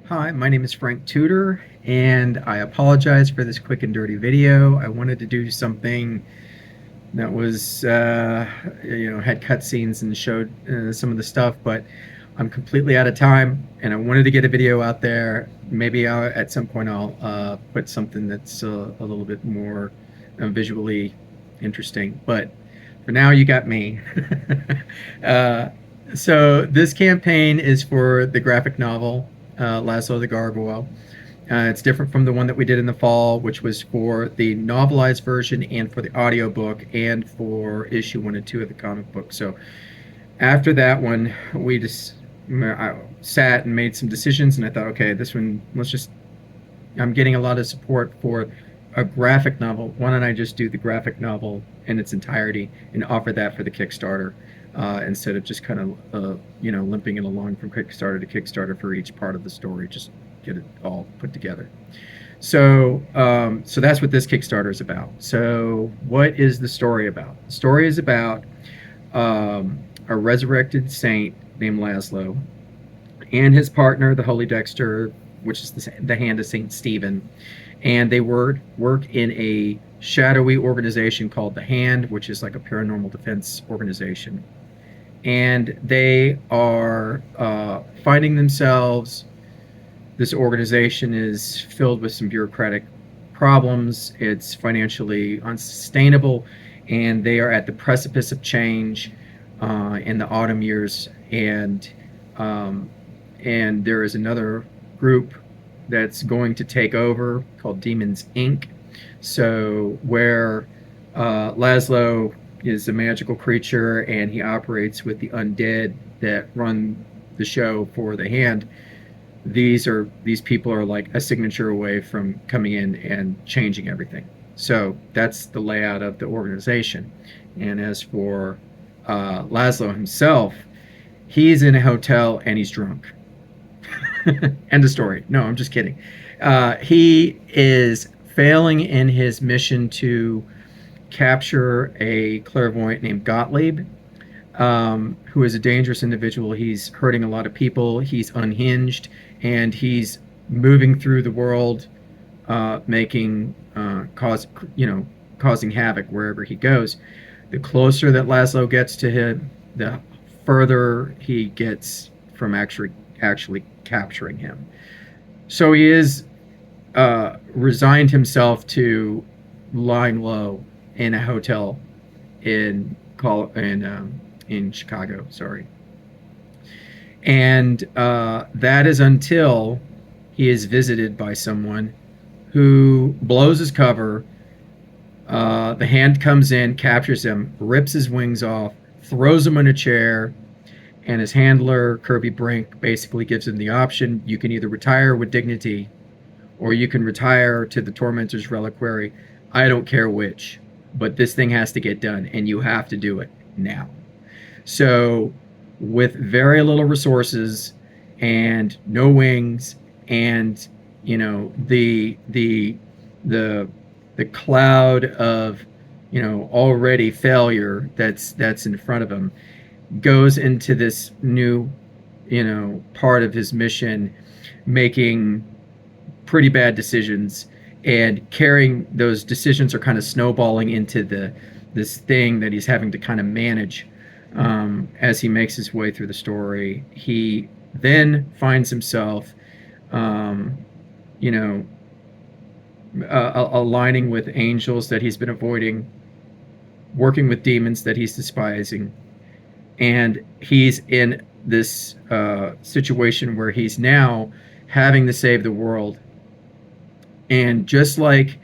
Hi, my name is Frank Tudor, and I apologize for this quick and dirty video. I wanted to do something that was, had cutscenes and showed some of the stuff, but I'm completely out of time, and I wanted to get a video out there. Maybe at some point I'll put something that's a little bit more visually interesting, but for now, you got me. uh, so this campaign is for the graphic novel Laszlo the Gargoyle. It's different from the one that we did in the fall, which was for the novelized version and for the audiobook and for issue 1 and 2 of the comic book. So after that one, I sat and made some decisions, and I thought, okay, this one, I'm getting a lot of support for a graphic novel. Why don't I just do the graphic novel in its entirety and offer that for the Kickstarter instead of just kind of limping it along from Kickstarter to Kickstarter for each part of the story. Just get it all put together. So that's what this Kickstarter is about. So what is the story about? The story is about a resurrected saint named Laszlo and his partner, the Holy Dexter, which is the hand of Saint Stephen, and they work in a shadowy organization called the Hand, which is like a paranormal defense organization, and they are finding themselves. This organization is filled with some bureaucratic problems. It's financially unsustainable, and they are at the precipice of change in the autumn years. And there is another group that's going to take over called Demons Inc. So where Laszlo is a magical creature and he operates with the undead that run the show for the Hand. These people are like a signature away from coming in and changing everything. So that's the layout of the organization. And as for Laszlo himself, he's in a hotel and he's drunk. End of story. No, I'm just kidding. He is failing in his mission to capture a clairvoyant named Gottlieb, who is a dangerous individual. He's hurting a lot of people. He's unhinged, and he's moving through the world, making causing havoc wherever he goes. The closer that Laszlo gets to him, the further he gets from actually capturing him. So he is resigned himself to lying low in a hotel in Chicago. Sorry, and that is until he is visited by someone who blows his cover. The Hand comes in, captures him, rips his wings off, throws him in a chair, and his handler, Kirby Brink, basically gives him the option: you can either retire with dignity or you can retire to the Tormentor's Reliquary. I don't care which, but this thing has to get done, and you have to do it now. So, with very little resources and no wings, and the cloud of already failure that's in front of him, goes into this new part of his mission, making pretty bad decisions, and carrying those decisions are kind of snowballing into this thing that he's having to kind of manage as he makes his way through the story. He then finds himself aligning with angels that he's been avoiding, working with demons that he's despising, and he's in this situation where he's now having to save the world. And just like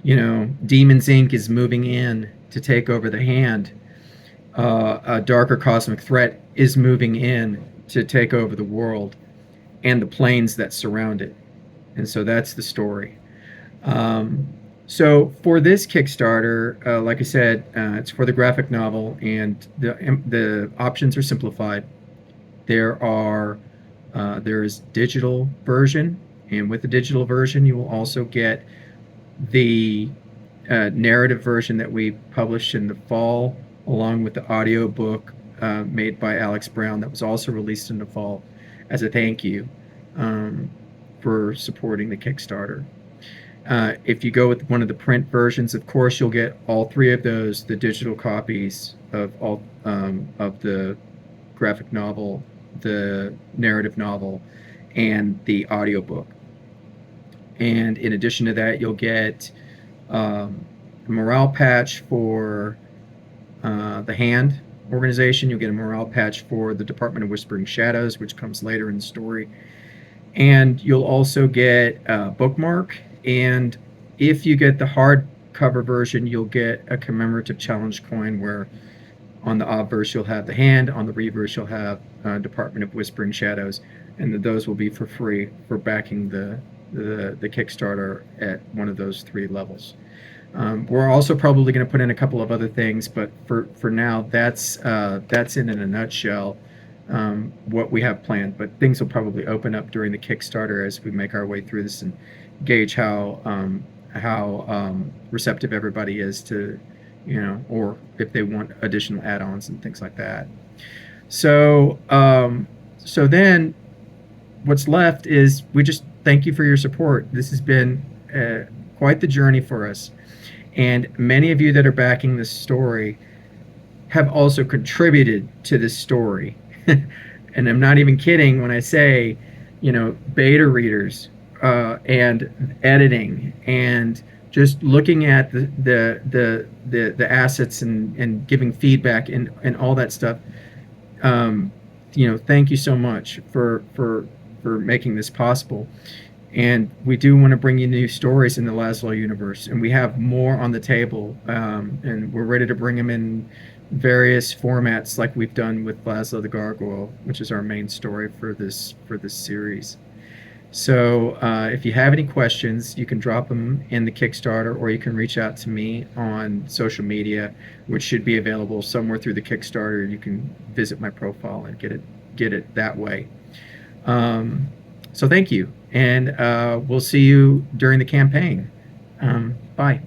Demons Inc. is moving in to take over the Hand, a darker cosmic threat is moving in to take over the world and the planes that surround it. And so that's the story. So for this Kickstarter, like I said, it's for the graphic novel, and the options are simplified. There is digital version, and with the digital version, you will also get the narrative version that we published in the fall, along with the audio book made by Alex Brown that was also released in the fall as a thank you. for supporting the Kickstarter. If you go with one of the print versions, of course, you'll get all three of those, the digital copies of all of the graphic novel, the narrative novel, and the audiobook. And in addition to that, you'll get a morale patch for the Hand organization. You'll get a morale patch for the Department of Whispering Shadows, which comes later in the story. And you'll also get a bookmark. And if you get the hardcover version, you'll get a commemorative challenge coin where on the obverse you'll have the Hand, on the reverse you'll have Department of Whispering Shadows, and those will be for free for backing the Kickstarter at one of those three levels. We're also probably going to put in a couple of other things, but for now, that's in a nutshell what we have planned. But things will probably open up during the Kickstarter as we make our way through this and gauge how receptive everybody is to, or if they want additional add-ons and things like that. So so then what's left is we just thank you for your support. This has been quite the journey for us. And many of you that are backing this story have also contributed to this story. And I'm not even kidding when I say, beta readers and editing and just looking at the assets and giving feedback and all that stuff. Thank you so much for making this possible. And we do want to bring you new stories in the Laszlo universe, and we have more on the table, and we're ready to bring them in various formats, like we've done with Laszlo the Gargoyle, which is our main story for this series. So if you have any questions, you can drop them in the Kickstarter, or you can reach out to me on social media, which should be available somewhere through the Kickstarter. You can visit my profile and get it that way. So thank you, and we'll see you during the campaign. Bye.